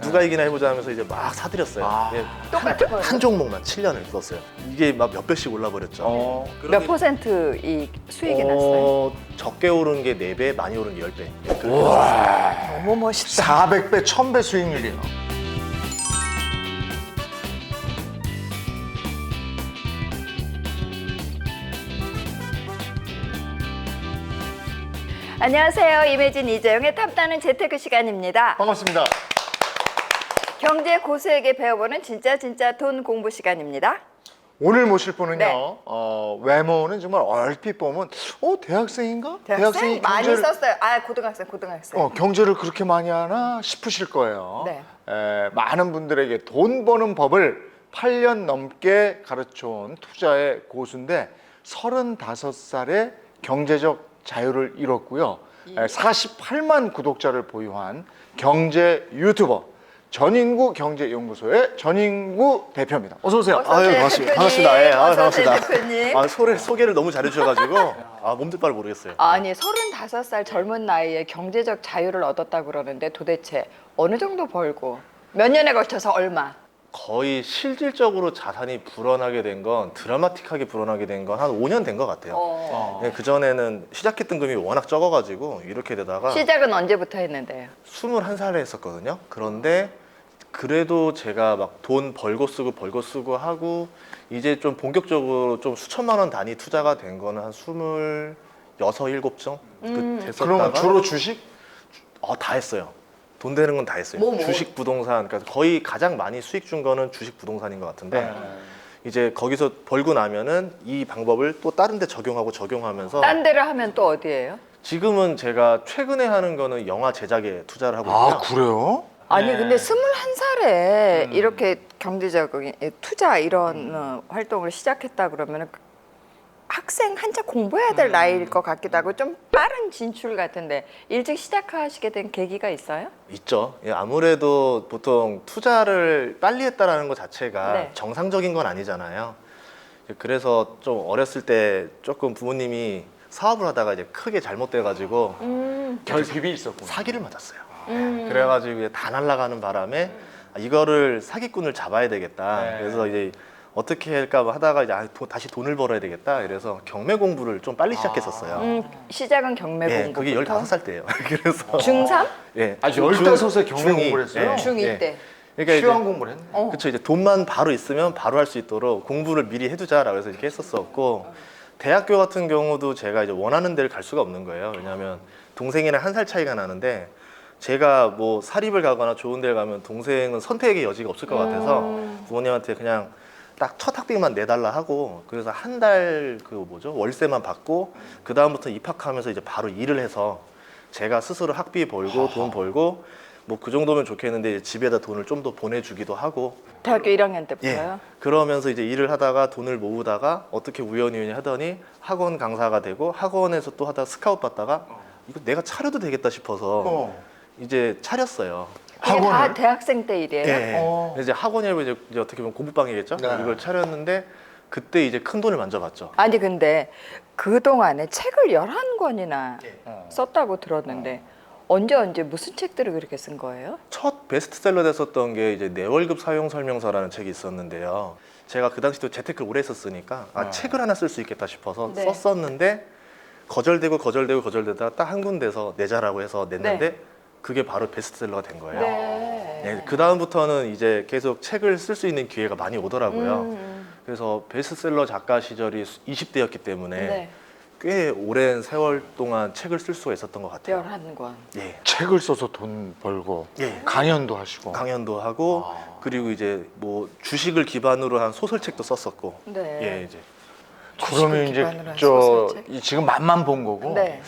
누가 이기나 해보자 하면서 이제 막 사들였어요. 예, 똑같은 거예요. 한 종목만 7년을 썼어요. 이게 막 몇 배씩 올라버렸죠. 몇 퍼센트 이 수익이 났어요? 적게 오른 게 4배, 많이 오른 게 10배. 너무 멋있다. 400배, 1000배 수익률이에요. 안녕하세요. 임혜진, 이재용의 탐나는 재테크 시간입니다. 반갑습니다. 경제 고수에게 배워보는 진짜 돈 공부 시간입니다. 오늘 모실 분은요. 네. 외모는 정말 얼핏 보면 대학생인가? 대학생 많이 경제를- 썼어요. 고등학생. 경제를 그렇게 많이 하나 싶으실 거예요. 네. 많은 분들에게 돈 버는 법을 8년 넘게 가르쳐온 투자의 고수인데 35살에 경제적 자유를 이뤘고요. 48만 구독자를 보유한 경제 유튜버 전인구 경제연구소의 전인구 대표입니다. 어서 오세요. 아유, 반갑습니다. 예, 반갑습니다. 대표님. 소개를 너무 잘해주셔가지고 몸둘 바를 모르겠어요. 아니 35살 젊은 나이에 경제적 자유를 얻었다고 그러는데 도대체 어느 정도 벌고 몇 년에 걸쳐서 얼마? 거의 실질적으로 자산이 불어나게 된 건 드라마틱하게 불어나게 된 건 한 5년 된 것 같아요. 네, 그전에는 시작했던 금이 워낙 적어가지고 이렇게 되다가 시작은 언제부터 했는데요? 21살에 했었거든요. 그런데 그래도 제가 막 돈 벌고 쓰고 하고 이제 좀 본격적으로 좀 수천만 원 단위 투자가 된 거는 한 26, 7정 됐었다가 그러면 주로 주식? 다 했어요. 돈 되는 건 다 했어요. 뭐? 주식, 부동산. 그러니까 거의 가장 많이 수익 준 거는 주식, 부동산인 것 같은데 이제 거기서 벌고 나면은 이 방법을 또 다른 데 적용하면서 딴 데를 하면 또 어디예요? 지금은 제가 최근에 하는 거는 영화 제작에 투자를 하고 있고요. 그래요? 아니 근데 21살에 이렇게 경제적인 투자 이런 활동을 시작했다 그러면은 학생 한창 공부해야 될 나이일 것 같기도 하고 좀 빠른 진출 같은데 일찍 시작하시게 된 계기가 있어요? 있죠. 예, 아무래도 보통 투자를 빨리 했다라는 것 자체가 네. 정상적인 건 아니잖아요. 그래서 좀 어렸을 때 조금 부모님이 사업을 하다가 이제 크게 잘못돼가지고 결핍이 있었군요. 사기를 맞았어요. 그래가지고 이제 다 날아가는 바람에 이거를 사기꾼을 잡아야 되겠다. 네. 그래서 이제 어떻게 할까 하다가 이제 다시 돈을 벌어야 되겠다. 그래서 경매 공부를 좀 빨리 시작했었어요. 시작은 경매 예, 공부부터. 그게 15살 때예요. 그래서 중3? 예, 15에 경매 중2. 공부를 했어요? 예, 중2 예. 때. 그러니까 시황 이제 공부를 했네. 그렇죠. 이제 돈만 바로 있으면 바로 할 수 있도록 공부를 미리 해두자라고 해서 이렇게 했었었고 대학교 같은 경우도 제가 이제 원하는 데를 갈 수가 없는 거예요. 왜냐하면 동생이랑 1살 차이가 나는데 제가 뭐 사립을 가거나 좋은 데를 가면 동생은 선택의 여지가 없을 것 같아서 부모님한테 그냥 딱 첫 학비만 내달라 하고 그래서 한 달 월세만 받고 그 다음부터 입학하면서 이제 바로 일을 해서 제가 스스로 학비 벌고 돈 벌고 뭐 그 정도면 좋겠는데 집에다 돈을 좀 더 보내주기도 하고 대학교 1학년 때부터요? 그러면서 이제 일을 하다가 돈을 모으다가 어떻게 우연히 하더니 학원 강사가 되고 학원에서 또 하다가 스카웃 받다가 이거 내가 차려도 되겠다 싶어서 이제 차렸어요. 이게 다 학원을? 대학생 때 일이에요? 예. 이제 학원이라고 이제 어떻게 보면 공부방이겠죠. 네. 이걸 차렸는데 그때 이제 큰 돈을 만져봤죠. 아니 근데 그동안에 책을 11권이나 썼다고 들었는데 언제 무슨 책들을 그렇게 쓴 거예요? 첫 베스트셀러 됐었던 게 이제 내 월급 사용 설명서라는 책이 있었는데요. 제가 그 당시도 재테크를 오래 했었으니까 책을 하나 쓸 수 있겠다 싶어서 네. 썼었는데 거절되다가 딱 한 군데서 내자라고 해서 냈는데 네. 그게 바로 베스트셀러가 된 거예요. 네. 그 다음부터는 이제 계속 책을 쓸 수 있는 기회가 많이 오더라고요. 그래서 베스트셀러 작가 시절이 20대였기 때문에 네. 꽤 오랜 세월 동안 책을 쓸 수가 있었던 것 같아요. 11권. 예. 책을 써서 돈 벌고 예. 강연도 하시고. 강연도 하고 그리고 이제 뭐 주식을 기반으로 한 소설책도 썼었고 네. 예 이제 그러면 주식을 이제 기반으로 한 소설책? 지금 맛만 본 거고 네.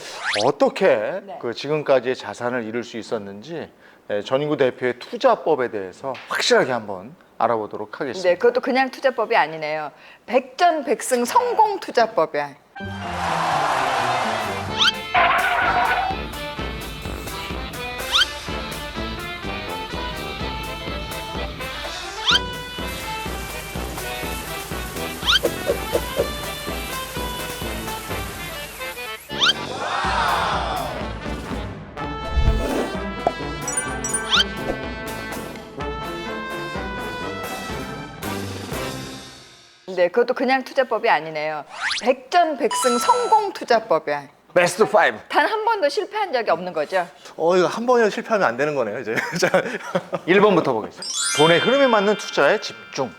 어떻게 네. 그 지금까지의 자산을 이룰 수 있었는지 전인구 대표의 투자법에 대해서 확실하게 한번 알아보도록 하겠습니다. 네, 그것도 그냥 투자법이 아니네요. 백전백승 성공 투자법이야. 네, 그것도 그냥 투자법이 아니네요. 백전백승 성공 투자법이야. 베스트 5. 단 한 번도 실패한 적이 없는 거죠. 이거 한 번이라도 실패하면 안 되는 거네요, 이제. 자, 1번부터 보겠습니다. 돈의 흐름에 맞는 투자에 집중.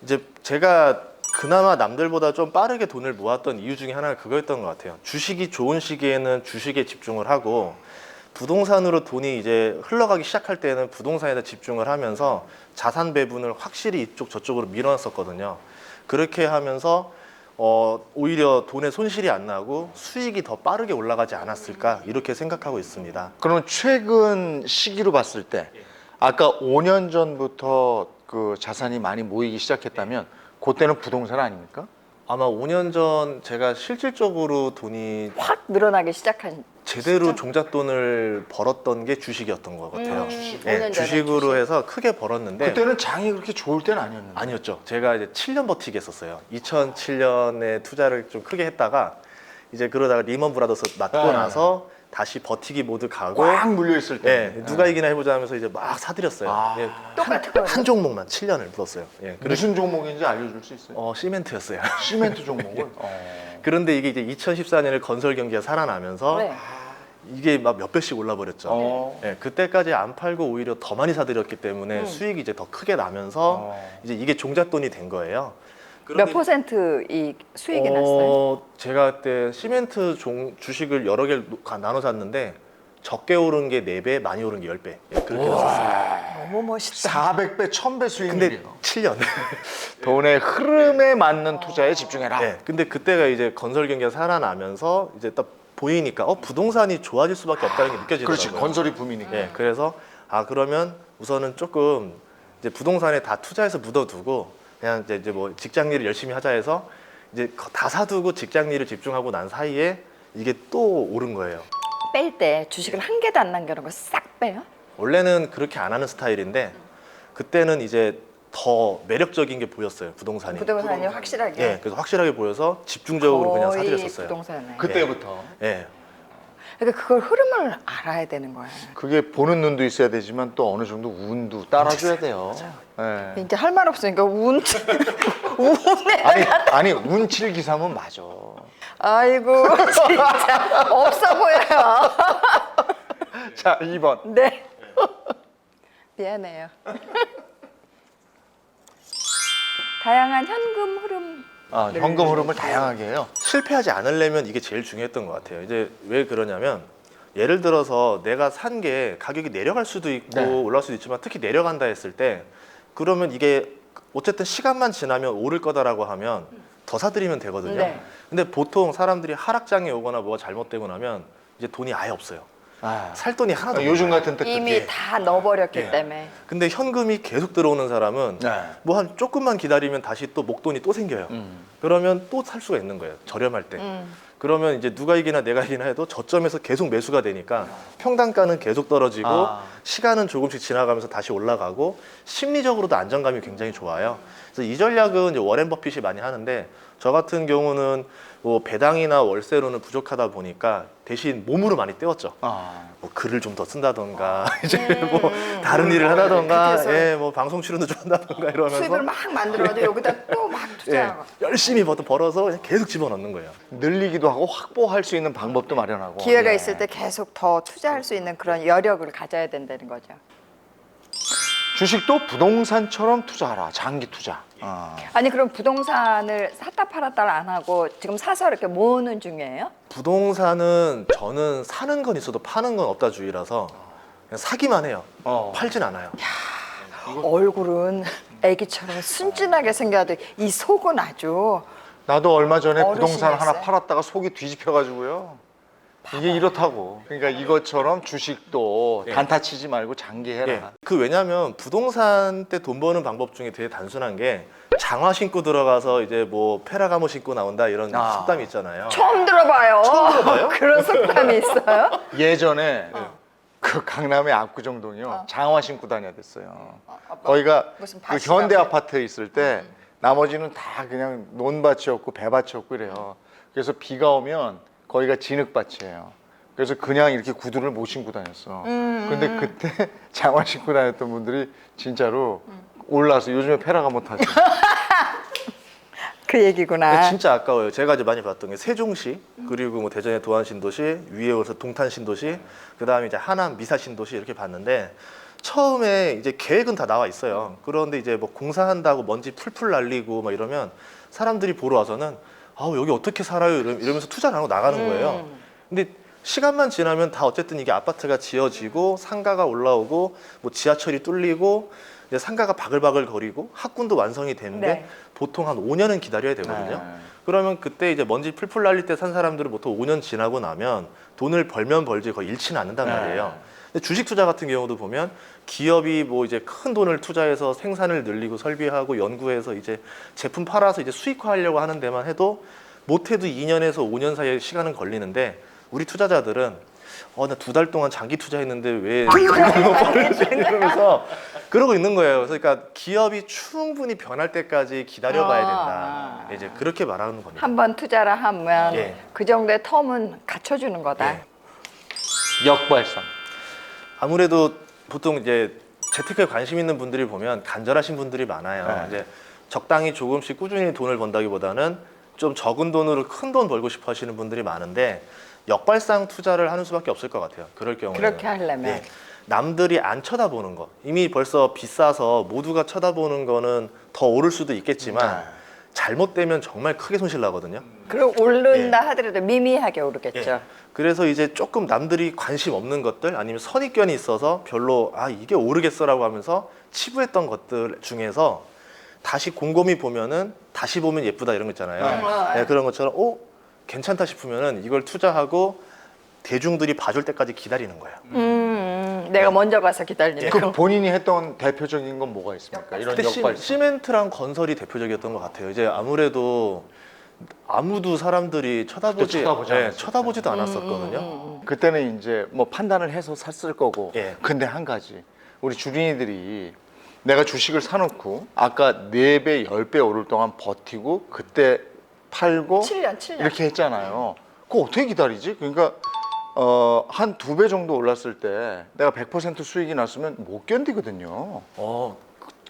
이제 제가 그나마 남들보다 좀 빠르게 돈을 모았던 이유 중에 하나가 그거였던 것 같아요. 주식이 좋은 시기에는 주식에 집중을 하고 부동산으로 돈이 이제 흘러가기 시작할 때는 부동산에다 집중을 하면서 자산 배분을 확실히 이쪽 저쪽으로 밀어놨었거든요. 그렇게 하면서 오히려 돈에 손실이 안 나고 수익이 더 빠르게 올라가지 않았을까 이렇게 생각하고 있습니다. 그럼 최근 시기로 봤을 때 아까 5년 전부터 그 자산이 많이 모이기 시작했다면 그때는 부동산 아닙니까? 아마 5년 전 제가 실질적으로 돈이 확 늘어나기 시작한 제대로 종잣돈을 벌었던 게 주식이었던 것 같아요. 주식. 예, 5년 전에 주식으로 주식. 해서 크게 벌었는데 그때는 장이 그렇게 좋을 때는 아니었는데. 아니었죠. 제가 이제 7년 버티기 했었어요. 2007년에 투자를 좀 크게 했다가 이제 그러다가 리먼 브라더스 맞고 네. 나서 다시 버티기 모드 가고 꽉 물려 있을 때. 예, 누가 이기나 해보자 하면서 이제 막 사들였어요. 아. 예, 똑같은 거예요. 한 종목만 7년을 묻었어요. 예, 무슨 종목인지 알려줄 수 있어요? 시멘트였어요. 시멘트 종목을. 그런데 이게 이제 2014년에 건설 경기가 살아나면서 네. 이게 막 몇 배씩 올라버렸죠. 어. 예, 그때까지 안 팔고 오히려 더 많이 사들였기 때문에 수익이 이제 더 크게 나면서 이제 이게 종잣돈이 된 거예요. 몇 퍼센트 이 수익이 났어요? 제가 그때 시멘트 주식을 여러 개를 나눠 샀는데 적게 오른 게 4배, 많이 오른 게 10배. 예, 그렇게 났었어요. 너무 멋있다. 400배, 1000배 근데 수익률이에요. 7년. 돈의 흐름에 맞는 투자에 집중해라. 예, 근데 그때가 이제 건설 경기가 살아나면서 이제 딱 보이니까 부동산이 좋아질 수밖에 없다는 게 느껴지더라고요. 그렇지, 건설이 붐이니까. 예, 그래서 그러면 우선은 조금 이제 부동산에 다 투자해서 묻어두고 그냥 이제 뭐 직장 일을 열심히 하자 해서 이제 다 사두고 직장 일을 집중하고 난 사이에 이게 또 오른 거예요. 뺄 때 주식을 한 개도 안 남겨놓은 거 싹 빼요? 원래는 그렇게 안 하는 스타일인데 그때는 이제 더 매력적인 게 보였어요, 부동산이. 부동산이 확실하게. 예, 그래서 확실하게 보여서 집중적으로 그냥 거의 사들였었어요. 부동산에. 그때부터. 예. 그러니까 그걸 흐름을 알아야 되는 거예요. 그게 보는 눈도 있어야 되지만 또 어느 정도 운도 따라줘야 돼요. 예. 이제 할 말 없으니까 운에 아니 운칠기삼은 맞아. 아이고 진짜 없어 보여요. 자, 2번. 네. 미안해요. 다양한 현금 흐름. 현금 흐름을 다양하게 해요. 실패하지 않으려면 이게 제일 중요했던 것 같아요. 이제 왜 그러냐면 예를 들어서 내가 산 게 가격이 내려갈 수도 있고 네. 올라갈 수도 있지만 특히 내려간다 했을 때 그러면 이게 어쨌든 시간만 지나면 오를 거다라고 하면 더 사들이면 되거든요. 네. 근데 보통 사람들이 하락장에 오거나 뭐가 잘못되고 나면 이제 돈이 아예 없어요. 살 돈이 하나도 없어요. 요즘 같은 때 이미 다 넣어버렸기 예. 때문에. 근데 현금이 계속 들어오는 사람은 네. 뭐 한 조금만 기다리면 다시 또 목돈이 또 생겨요. 그러면 또 살 수가 있는 거예요. 저렴할 때. 그러면 이제 누가 이기나 내가 이기나 해도 저점에서 계속 매수가 되니까 평단가는 계속 떨어지고 시간은 조금씩 지나가면서 다시 올라가고 심리적으로도 안정감이 굉장히 좋아요. 그래서 이 전략은 이제 워렌 버핏이 많이 하는데 저 같은 경우는 뭐 배당이나 월세로는 부족하다 보니까 대신 몸으로 많이 때웠죠. 뭐 글을 좀 더 쓴다던가 이제 뭐 다른 일을 하다던가 그래서 예, 뭐 방송 출연도 좀 한다던가 이러면서 수입을 막 만들어도 여기다 또 막 예, 투자하고. 열심히 벌어서 그냥 계속 집어넣는 거예요. 늘리기도 하고 확보할 수 있는 방법도 마련하고. 기회가 예. 있을 때 계속 더 투자할 수 있는 그런 여력을 가져야 된다는 거죠. 주식도 부동산처럼 투자하라. 장기 투자. 아니 그럼 부동산을 샀다 팔았다를 안 하고 지금 사서 이렇게 모으는 중이에요? 부동산은 저는 사는 건 있어도 파는 건 없다 주의라서 그냥 사기만 해요. 팔진 않아요. 얼굴은 애기처럼 순진하게 생겨도 이 속은 아주 나도 얼마 전에 부동산 어르신이었어요. 하나 팔았다가 속이 뒤집혀가지고요. 이게 이렇다고. 그러니까 이것처럼 주식도 단타 치지 말고 장기해라. 예. 그 왜냐하면 부동산 때 돈 버는 방법 중에 되게 단순한 게 장화 신고 들어가서 이제 뭐 페라가모 신고 나온다 이런 속담이 있잖아요. 처음 들어봐요. 그런 속담이 있어요? 예전에 그 강남의 압구정동이요. 장화 신고 다녀야 됐어요. 거기가 무슨 그 밭이라고 현대 해요? 아파트에 있을 때 나머지는 다 그냥 논밭이었고 배밭이었고 이래요. 그래서 비가 오면 거기가 진흙밭이에요. 그래서 그냥 이렇게 구두를 못 신고 다녔어. 근데 그때 장화 신고 다녔던 분들이 진짜로 올라서 요즘에 페라가 못 타죠. 그 얘기구나. 진짜 아까워요. 제가 이제 많이 봤던 게 세종시, 그리고 뭐 대전의 도안신도시, 위에 올서 동탄신도시, 그다음에 이제 하남 미사신도시 이렇게 봤는데 처음에 이제 계획은 다 나와 있어요. 그런데 이제 뭐 공사한다고 먼지 풀풀 날리고 막 이러면 사람들이 보러 와서는 아우 여기 어떻게 살아요 이러면서 투자를 안 하고 나가는 거예요. 근데 시간만 지나면 다 어쨌든 이게 아파트가 지어지고 상가가 올라오고 뭐 지하철이 뚫리고 이제 상가가 바글바글 거리고 학군도 완성이 되는데 네. 보통 한 5년은 기다려야 되거든요. 네. 그러면 그때 이제 먼지 풀풀 날릴 때 산 사람들은 보통 5년 지나고 나면 돈을 벌면 벌지 거의 잃지는 않는단 말이에요. 근데 주식 투자 같은 경우도 보면 기업이 뭐 이제 큰 돈을 투자해서 생산을 늘리고 설비하고 연구해서 이제 제품 팔아서 이제 수익화하려고 하는 데만 해도 못해도 2년에서 5년 사이에 시간은 걸리는데 우리 투자자들은 나 2달 동안 장기 투자했는데 왜 돈을 벌지 이러면서 그러고 있는 거예요. 그러니까 기업이 충분히 변할 때까지 기다려봐야 된다. 이제 그렇게 말하는 겁니다. 한번 투자를 하면 예. 그 정도의 텀은 갖춰주는 거다. 예. 역발상. 아무래도 보통 이제 재테크에 관심 있는 분들이 보면 간절하신 분들이 많아요. 네. 이제 적당히 조금씩 꾸준히 돈을 번다기보다는 좀 적은 돈으로 큰 돈 벌고 싶어 하시는 분들이 많은데 역발상 투자를 하는 수밖에 없을 것 같아요. 그럴 경우에 그렇게 하려면. 남들이 안 쳐다보는 거 이미 벌써 비싸서 모두가 쳐다보는 거는 더 오를 수도 있겠지만 잘못되면 정말 크게 손실 나거든요. 그리고 오른다 하더라도 미미하게 오르겠죠. 예. 그래서 이제 조금 남들이 관심 없는 것들 아니면 선입견이 있어서 별로 이게 오르겠어라고 하면서 치부했던 것들 중에서 다시 곰곰이 보면은 다시 보면 예쁘다 이런 거 있잖아요. 네, 그런 것처럼 괜찮다 싶으면은 이걸 투자하고 대중들이 봐줄 때까지 기다리는 거예요. 내가 먼저 가서 기다리는 그 거. 본인이 했던 대표적인 건 뭐가 있습니까? 이런 그때 역발상. 시멘트랑 건설이 대표적이었던 것 같아요. 이제 아무래도 아무도 사람들이 쳐다보지 않았었죠. 쳐다보지도 않았었거든요. 그때는 이제 뭐 판단을 해서 샀을 거고. 예. 근데 한 가지 우리 주린이들이 내가 주식을 사놓고 아까 4배, 10배 오를 동안 버티고 그때 팔고 7년. 이렇게 했잖아요. 그거 어떻게 기다리지? 그러니까 한 2배 정도 올랐을 때 내가 100% 수익이 났으면 못 견디거든요.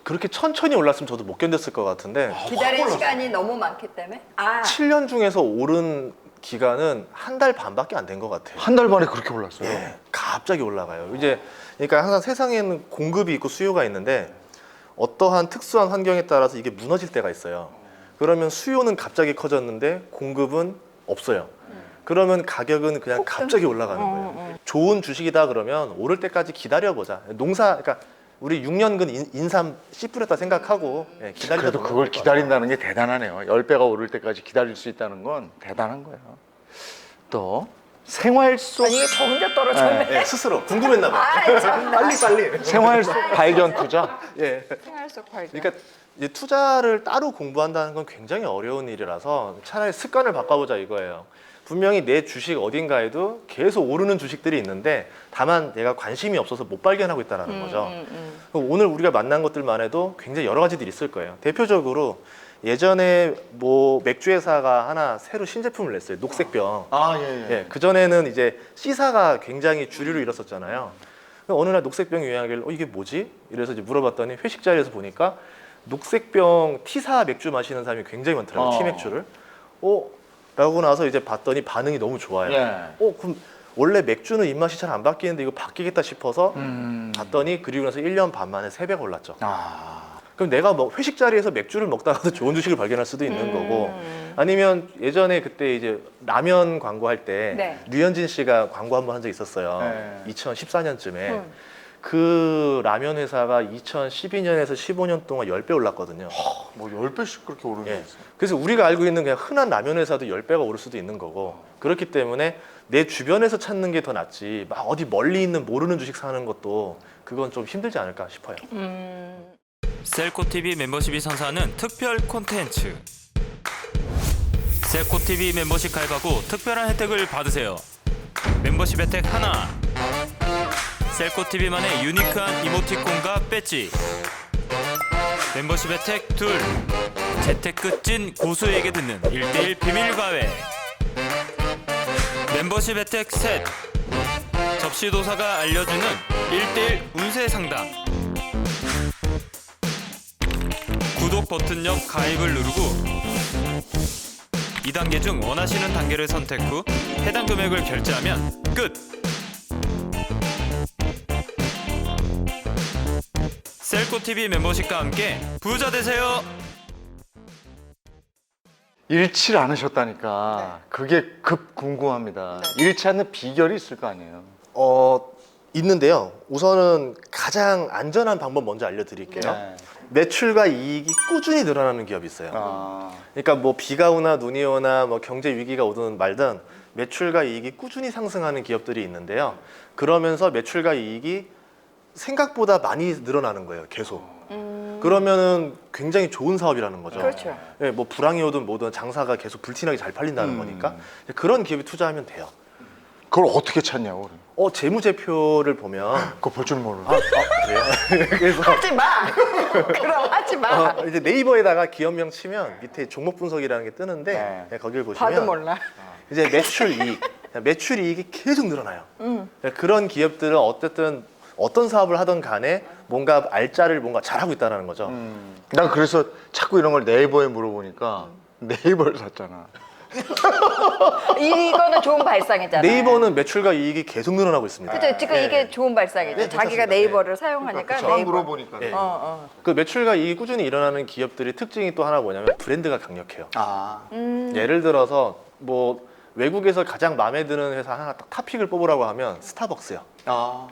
그렇게 천천히 올랐으면 저도 못 견뎠을 것 같은데 기다릴 시간이 너무 많기 때문에. 7년 중에서 오른 기간은 한 달 반밖에 안 된 것 같아요. 한 달 만에 그렇게 올랐어요. 예, 갑자기 올라가요. 이제 그러니까 항상 세상에는 공급이 있고 수요가 있는데 어떠한 특수한 환경에 따라서 이게 무너질 때가 있어요. 그러면 수요는 갑자기 커졌는데 공급은 없어요. 그러면 가격은 그냥 갑자기 올라가는 거예요. 좋은 주식이다 그러면 오를 때까지 기다려보자. 그러니까 우리 6년근 인삼 씨 뿌렸다 생각하고 기다리다 그래도 보면 그걸 될것 기다린다는 게 대단하네요. 10배가 오를 때까지 기다릴 수 있다는 건 대단한 거예요. 또 생활 속 아니 이게 저 혼자 떨어졌네. 같아요. 스스로 궁금했나 봐요. 빨리. 생활 속 발견 투자. 예. 생활 속 발견. 그러니까 이제 투자를 따로 공부한다는 건 굉장히 어려운 일이라서 차라리 습관을 바꿔보자 이거예요. 분명히 내 주식 어딘가에도 계속 오르는 주식들이 있는데 다만 내가 관심이 없어서 못 발견하고 있다는 거죠. 그럼 오늘 우리가 만난 것들만 해도 굉장히 여러 가지들이 있을 거예요. 대표적으로 예전에 뭐 맥주 회사가 하나 새로 신제품을 냈어요. 녹색병. 예, 그 전에는 이제 C사가 굉장히 주류를 이뤘었잖아요. 어느 날 녹색병이 유행하길래 이게 뭐지? 이래서 이제 물어봤더니 회식 자리에서 보니까 녹색병 T사 맥주 마시는 사람이 굉장히 많더라고요. T맥주를. 라고 나서 이제 봤더니 반응이 너무 좋아요. 그럼 원래 맥주는 입맛이 잘 안 바뀌는데 이거 바뀌겠다 싶어서 봤더니 그리고 나서 1년 반 만에 3배가 올랐죠. 그럼 내가 뭐 회식 자리에서 맥주를 먹다가도 좋은 주식을 발견할 수도 있는 거고 아니면 예전에 그때 이제 라면 광고할 때 네. 류현진 씨가 광고 한번 한 적 있었어요. 네. 2014년쯤에 그 라면 회사가 2012년에서 15년 동안 10배 올랐거든요. 뭐 10배씩 그렇게 오르는 게 예. 있어요. 그래서 우리가 알고 있는 그냥 흔한 라면 회사도 10배가 오를 수도 있는 거고 그렇기 때문에 내 주변에서 찾는 게 더 낫지 막 어디 멀리 있는 모르는 주식 사는 것도 그건 좀 힘들지 않을까 싶어요. 셀코TV 멤버십이 선사하는 특별 콘텐츠 셀코TV 멤버십 가입하고 특별한 혜택을 받으세요. 멤버십 혜택 하나 셀코TV만의 유니크한 이모티콘과 배지 멤버십 혜택 둘 재테크 찐 고수에게 듣는 1:1 비밀 과외 멤버십 혜택 셋 접시도사가 알려주는 1:1 운세 상담 구독 구독 버튼 옆 가입을 누르고 2단계 중 원하시는 단계를 선택 후 해당 금액을 결제하면 끝! 셀코TV 멤버십과 함께 부자 되세요! 잃지 않으셨다니까 그게 급 궁금합니다. 잃지 않는 비결이 있을 거 아니에요. 있는데요. 우선은 가장 안전한 방법 먼저 알려드릴게요. 네. 매출과 이익이 꾸준히 늘어나는 기업이 있어요. 아, 그러니까 뭐 비가 오나 눈이 오나 뭐 경제 위기가 오든 말든 매출과 이익이 꾸준히 상승하는 기업들이 있는데요. 그러면서 매출과 이익이 생각보다 많이 늘어나는 거예요. 계속. 그러면은 굉장히 좋은 사업이라는 거죠. 그렇죠. 예, 뭐 불황이 오든 뭐든 장사가 계속 불티나게 잘 팔린다는 거니까 그런 기업에 투자하면 돼요. 그걸 어떻게 찾냐고. 그럼. 재무제표를 보면 그거 볼 줄 몰라. 그래요? 그래서 하지 마. 그럼 하지 마. 이제 네이버에다가 기업명 치면 밑에 종목 분석이라는 게 뜨는데 네. 네, 거기를 보시면 봐도 몰라. 이제 매출 이익이 계속 늘어나요. 그런 기업들은 어쨌든 어떤 사업을 하든 간에 뭔가 알짜를 뭔가 잘하고 있다는 거죠. 난 그래서 자꾸 이런 걸 네이버에 물어보니까 네이버를 샀잖아. 이거는 좋은 발상이잖아요. 네이버는 매출과 이익이 계속 늘어나고 있습니다. 그죠? 지금 네. 이게 좋은 발상이죠. 네, 자기가 괜찮습니다. 네이버를 사용하니까 저만 네이버. 물어보니까. 네. 어. 그 매출과 이익이 꾸준히 일어나는 기업들의 특징이 또 하나 뭐냐면 브랜드가 강력해요. 아, 예를 들어서 뭐 외국에서 가장 마음에 드는 회사 하나 딱 탑픽을 뽑으라고 하면 스타벅스요. 아,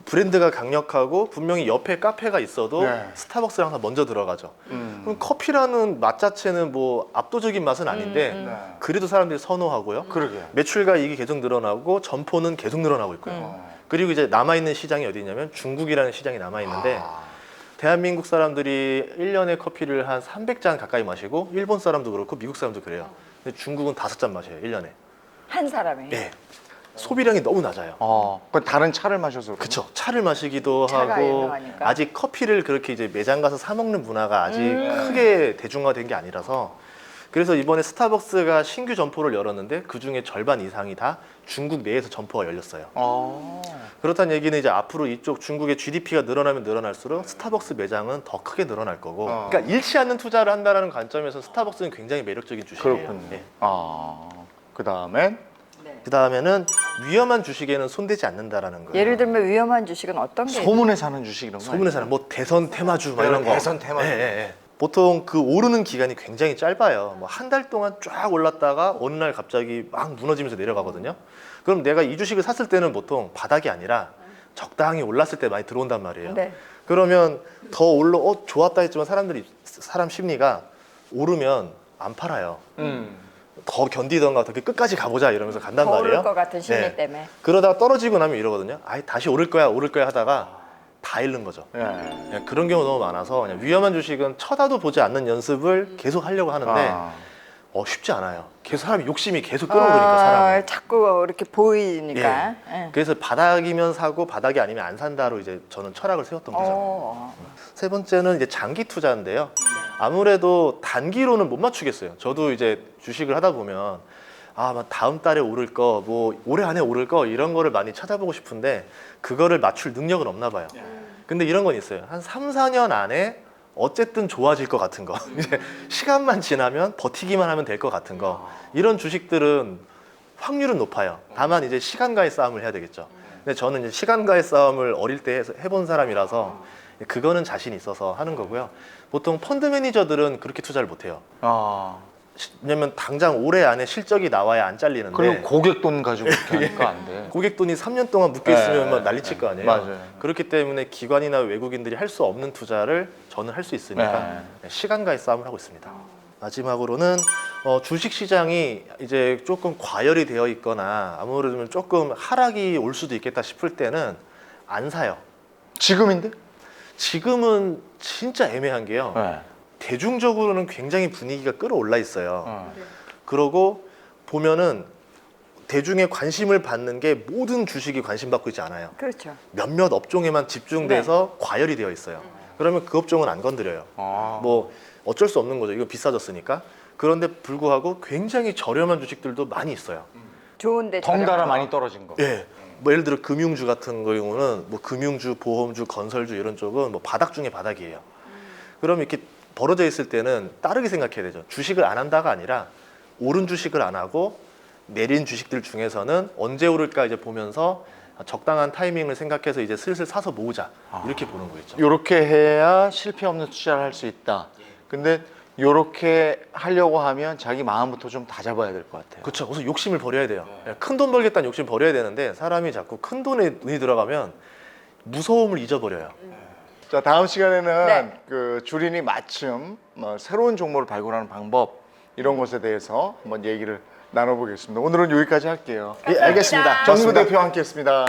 브랜드가 강력하고 분명히 옆에 카페가 있어도 네. 스타벅스를 항상 먼저 들어가죠. 그럼 커피라는 맛 자체는 뭐 압도적인 맛은 아닌데 네. 그래도 사람들이 선호하고요. 그러게. 매출과 이익이 계속 늘어나고 점포는 계속 늘어나고 있고요. 그리고 이제 남아있는 시장이 어디 있냐면 중국이라는 시장이 남아있는데 대한민국 사람들이 1년에 커피를 한 300잔 가까이 마시고 일본 사람도 그렇고 미국 사람도 그래요. 근데 중국은 5잔 마셔요, 1년에. 한 사람이. 예. 소비량이 너무 낮아요. 그건 다른 차를 마셔서 그런가? 그쵸. 차를 마시기도 차가 하고 유명하니까. 아직 커피를 그렇게 이제 매장 가서 사 먹는 문화가 아직 크게 대중화된 게 아니라서 그래서 이번에 스타벅스가 신규 점포를 열었는데 그 중에 절반 이상이 다 중국 내에서 점포가 열렸어요. 그렇다는 얘기는 이제 앞으로 이쪽 중국의 GDP가 늘어나면 늘어날수록 스타벅스 매장은 더 크게 늘어날 거고 그러니까 잃지 않는 투자를 한다는 관점에서 스타벅스는 굉장히 매력적인 주식이에요. 그렇군요. 예. 그 다음엔 그 다음에는 위험한 주식에는 손대지 않는다라는 거예요. 예를 들면 위험한 주식은 어떤 게 소문에 사는 주식 이런 거. 소문에 사는 뭐 대선 테마주 막 이런 이런 거. 대선 테마주. 보통 그 오르는 기간이 굉장히 짧아요. 뭐 한 달 동안 쫙 올랐다가 어느 날 갑자기 막 무너지면서 내려가거든요. 그럼 내가 이 주식을 샀을 때는 보통 바닥이 아니라 적당히 올랐을 때 많이 들어온단 말이에요. 네. 그러면 더 올라 좋았다 했지만 사람 심리가 오르면 안 팔아요. 더 견디던가 더 끝까지 가보자 이러면서 간단 더 말이에요. 오를 것 같은 심리 네. 때문에. 그러다가 떨어지고 나면 이러거든요. 다시 오를 거야 하다가 다 잃는 거죠. 예. 그냥 그런 경우 너무 많아서 그냥 위험한 주식은 쳐다도 보지 않는 연습을 계속 하려고 하는데 쉽지 않아요. 계속 사람이 욕심이 계속 끌어오르니까 사람을. 자꾸 이렇게 보이니까. 예. 그래서 바닥이면 사고 바닥이 아니면 안 산다로 이제 저는 철학을 세웠던 거죠. 세 번째는 이제 장기 투자인데요. 아무래도 단기로는 못 맞추겠어요. 저도 이제 주식을 하다 보면 막 다음 달에 오를 거, 뭐 올해 안에 오를 거 이런 거를 많이 찾아보고 싶은데 그거를 맞출 능력은 없나 봐요. 근데 이런 건 있어요. 한 3, 4년 안에 어쨌든 좋아질 것 같은 거. 이제 시간만 지나면 버티기만 하면 될 것 같은 거. 이런 주식들은 확률은 높아요. 다만 이제 시간과의 싸움을 해야 되겠죠. 근데 저는 이제 시간과의 싸움을 어릴 때 해본 사람이라서 그거는 자신이 있어서 하는 거고요. 보통 펀드 매니저들은 그렇게 투자를 못 해요. 왜냐면 당장 올해 안에 실적이 나와야 안 잘리는데 그럼 고객 돈 가지고 이렇게 하니까 안 돼. 고객 돈이 3년 동안 묶여 있으면 막 난리칠 거 아니에요. 맞아요. 그렇기 때문에 기관이나 외국인들이 할 수 없는 투자를 저는 할 수 있으니까 시간과의 싸움을 하고 있습니다. 마지막으로는 주식 시장이 이제 조금 과열이 되어 있거나 아무래도 조금 하락이 올 수도 있겠다 싶을 때는 안 사요. 지금인데? 지금은 진짜 애매한 게요. 네. 대중적으로는 굉장히 분위기가 끌어올라 있어요. 그러고 보면은 대중의 관심을 받는 게 모든 주식이 관심받고 있지 않아요. 그렇죠. 몇몇 업종에만 집중돼서 과열이 되어 있어요. 그러면 그 업종은 안 건드려요. 뭐 어쩔 수 없는 거죠. 이거 비싸졌으니까. 그런데 불구하고 굉장히 저렴한 주식들도 많이 있어요. 좋은데 덩달아 많이 떨어진 거. 예. 뭐 예를 들어 금융주 같은 경우는 뭐 금융주, 보험주, 건설주 이런 쪽은 뭐 바닥 중에 바닥이에요. 그럼 이렇게 벌어져 있을 때는 따르게 생각해야 되죠. 주식을 안 한다가 아니라 오른 주식을 안 하고 내린 주식들 중에서는 언제 오를까 이제 보면서 적당한 타이밍을 생각해서 이제 슬슬 사서 모으자 이렇게 보는 거겠죠. 이렇게 해야 실패 없는 투자를 할 수 있다. 근데 이렇게 하려고 하면 자기 마음부터 좀 다잡아야 될 것 같아요. 그렇죠. 우선 욕심을 버려야 돼요. 큰 돈 벌겠다는 욕심 버려야 되는데 사람이 자꾸 큰 돈에 눈이 들어가면 무서움을 잊어버려요. 자, 다음 시간에는 네. 그 주린이 마침 새로운 종목을 발굴하는 방법 이런 것에 대해서 한번 얘기를 나눠보겠습니다. 오늘은 여기까지 할게요. 예, 알겠습니다. 정부 좋습니다. 대표와 함께했습니다.